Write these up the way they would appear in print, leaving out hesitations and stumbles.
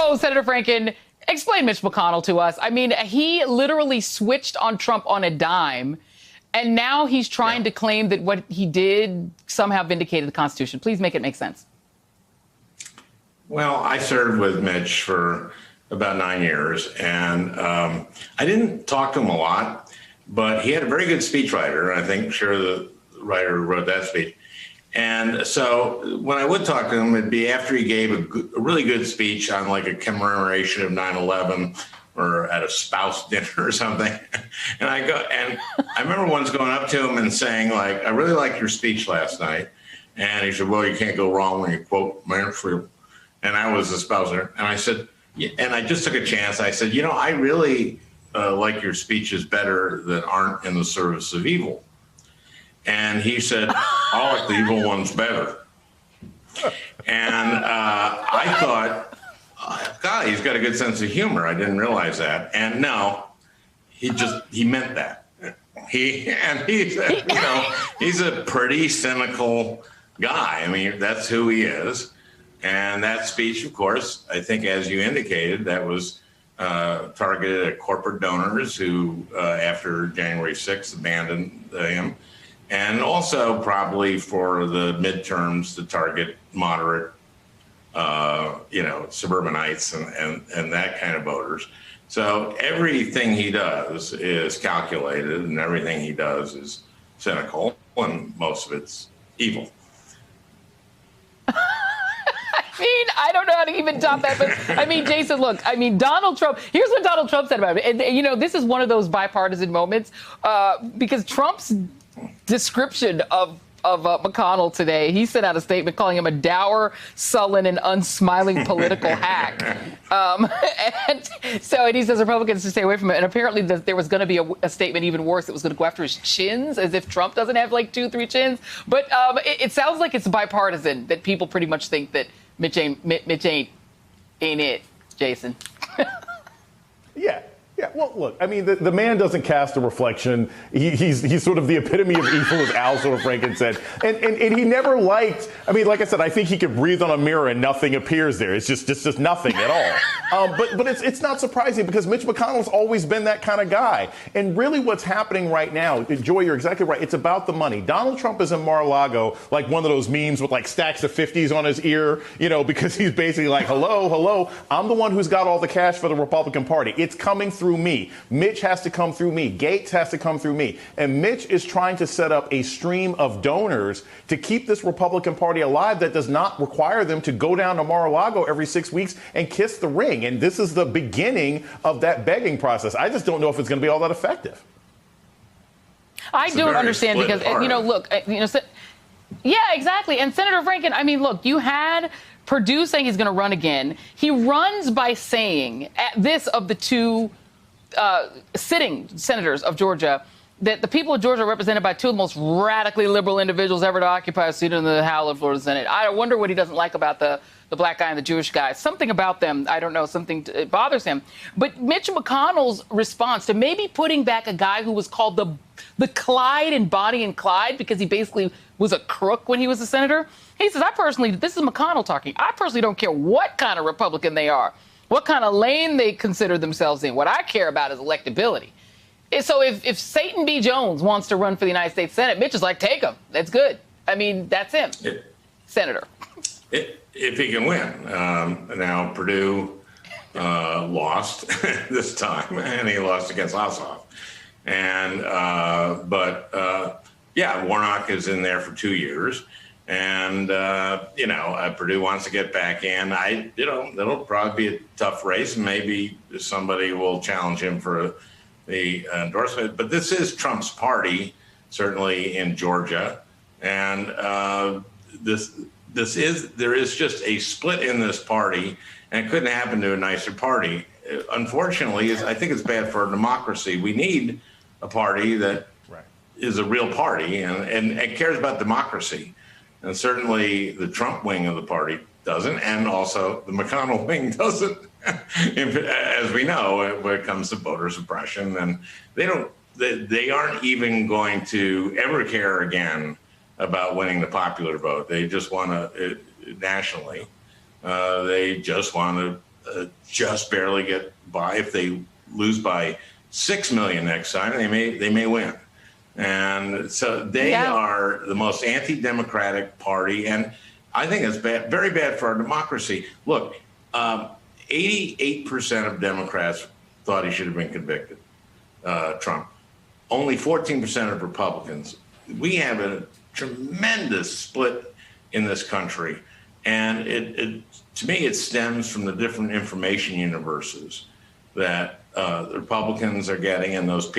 So, Senator Franken, explain Mitch McConnell to us. I mean, he literally switched on Trump on a dime, and now he's trying to claim that what he did somehow vindicated the Constitution. Please make it make sense. Well, I served with Mitch for about 9 years, and I didn't talk to him a lot, but he had a very good speechwriter. I think, sure, the writer who wrote that speech. And so when I would talk to him, it'd be after he gave a really good speech on like a commemoration of 9/11 or at a spouse dinner or something. And I remember once going up to him and saying, like, I really liked your speech last night. And he said, well, you can't go wrong when you quote Mansfield. And I was a spouser. And I said, and I just took a chance. I said, I really like your speeches better that aren't in the service of evil. And he said, I like the evil ones better. And I thought, God, he's got a good sense of humor. I didn't realize that. And no, he meant that. He's a pretty cynical guy. I mean, that's who he is. And that speech, of course, I think, as you indicated, that was targeted at corporate donors who, after January 6th, abandoned him. And also probably for the midterms to target moderate, suburbanites and that kind of voters. So everything he does is calculated, and everything he does is cynical, and most of it's evil. I don't know how to even top that, but Jason, look, Donald Trump, here's what Donald Trump said about it. And, this is one of those bipartisan moments because Trump's description of McConnell today, he sent out a statement calling him a dour, sullen, and unsmiling political hack. And he says Republicans to stay away from it. And apparently there was going to be a statement even worse. It was going to go after his chins, as if Trump doesn't have like 2-3 chins. But it sounds like it's bipartisan, that people pretty much think that Mitch ain't it, Jason. Yeah. Well, look, the man doesn't cast a reflection. He's sort of the epitome of evil, as Al sort of Franken said. And he never liked, like I said, I think he could breathe on a mirror and nothing appears there. It's just nothing at all. But it's not surprising because Mitch McConnell's always been that kind of guy. And really what's happening right now, Joy, you're exactly right. It's about the money. Donald Trump is in Mar-a-Lago like one of those memes with like stacks of 50s on his ear, because he's basically like, hello, I'm the one who's got all the cash for the Republican Party. It's coming through me. Mitch has to come through me. Gates has to come through me. And Mitch is trying to set up a stream of donors to keep this Republican Party alive that does not require them to go down to Mar-a-Lago every 6 weeks and kiss the ring. And this is the beginning of that begging process. I just don't know if it's going to be all that effective. I don't understand because, yeah, exactly. And Senator Franken, look, you had Perdue saying he's going to run again. He runs by saying this of the two sitting senators of Georgia, that the people of Georgia are represented by two of the most radically liberal individuals ever to occupy a seat in the House of Florida Senate. I wonder what he doesn't like about the black guy and the Jewish guy. Something about them, I don't know, it bothers him. But Mitch McConnell's response to maybe putting back a guy who was called the Clyde in Bonnie and Clyde because he basically was a crook when he was a senator. He says, this is McConnell talking. I personally don't care what kind of Republican they are, what kind of lane they consider themselves in. What I care about is electability. So if Satan B. Jones wants to run for the United States Senate, Mitch is like, take him. That's good. That's him, Senator. If he can win. Now, Perdue lost this time, and he lost against Ossoff. Warnock is in there for 2 years. And, Perdue wants to get back in. It'll probably be a tough race. Maybe somebody will challenge him for the endorsement. But this is Trump's party, certainly in Georgia. And there is just a split in this party, and it couldn't happen to a nicer party. Unfortunately, I think it's bad for democracy. We need a party that is a real party and cares about democracy. And certainly the Trump wing of the party doesn't, and also the McConnell wing doesn't, as we know, when it comes to voter suppression. And they aren't even going to ever care again about winning the popular vote. They just want to, nationally, they just want to just barely get by. If they lose by 6 million next time, they may win. And so they are the most anti-democratic party, and I think it's bad, very bad for our democracy. Look, 88% of Democrats thought he should have been convicted, Trump. Only 14% of Republicans. We have a tremendous split in this country, and to me, it stems from the different information universes that the Republicans are getting, and those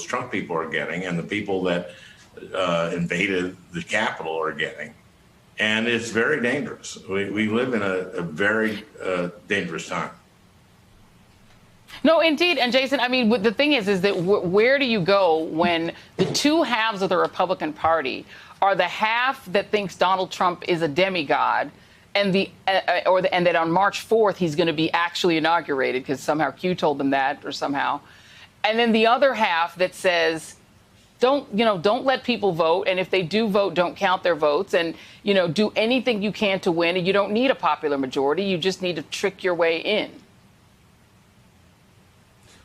Trump people are getting, and the people that invaded the Capitol are getting. And it's very dangerous. We live in a very dangerous time. No, indeed. And Jason, I mean, the thing is that where do you go when the two halves of the Republican Party are the half that thinks Donald Trump is a demigod, and and that on March 4th he's going to be actually inaugurated because somehow Q told them that, or somehow, and then the other half that says, don't let people vote, and if they do vote, don't count their votes, and do anything you can to win, and you don't need a popular majority, you just need to trick your way in.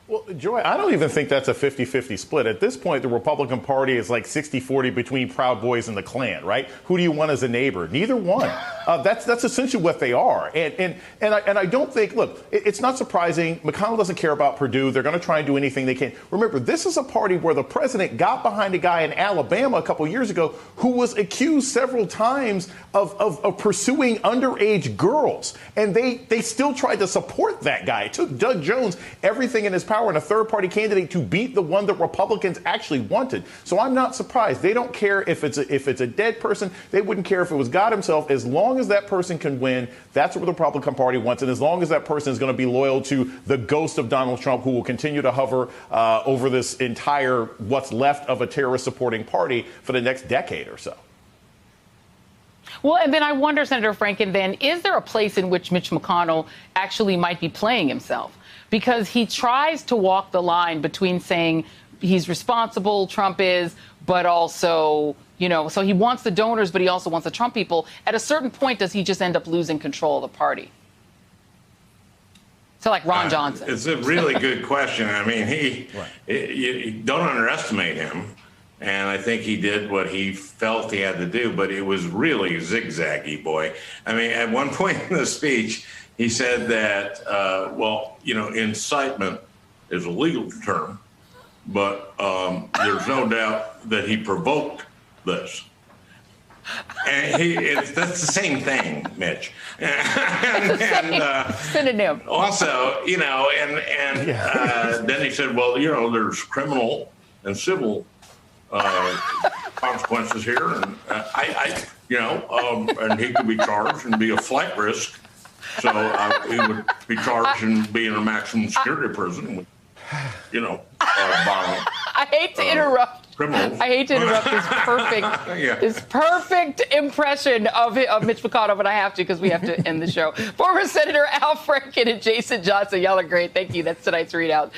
Well, Joy, I don't even think that's a 50-50 split. At this point, the Republican Party is like 60-40 between Proud Boys and the Klan, right? Who do you want as a neighbor? Neither one. That's essentially what they are. And I don't think, look, it's not surprising. McConnell doesn't care about Purdue. They're going to try and do anything they can. Remember, this is a party where the president got behind a guy in Alabama a couple years ago who was accused several times of pursuing underage girls. And they still tried to support that guy. It took Doug Jones everything in his power and a third-party candidate to beat the one that Republicans actually wanted. So I'm not surprised. They don't care if it's a dead person. They wouldn't care if it was God himself. As long as that person can win, that's what the Republican Party wants. And as long as that person is going to be loyal to the ghost of Donald Trump, who will continue to hover over this entire what's left of a terrorist-supporting party for the next decade or so. Well, and then I wonder, Senator Franken, then, is there a place in which Mitch McConnell actually might be playing himself? Because he tries to walk the line between saying he's responsible, Trump is, but also, so he wants the donors, but he also wants the Trump people. At a certain point, does he just end up losing control of the party? So like Ron Johnson. It's a really good question. I mean, you don't underestimate him. And I think he did what he felt he had to do, but it was really zigzaggy, boy. I mean, at one point in the speech, he said that, incitement is a legal term, but there's no doubt that he provoked this. And that's the same thing, Mitch. Synonym. Also, then he said, well, there's criminal and civil consequences here, and and he could be charged and be a flight risk. So he would be charged and be in a maximum security prison. I hate to interrupt. Criminals. I hate to interrupt this perfect impression of Mitch McConnell, but I have to because we have to end the show. Former Senator Al Franken and Jason Johnson, y'all are great. Thank you. That's tonight's ReidOut.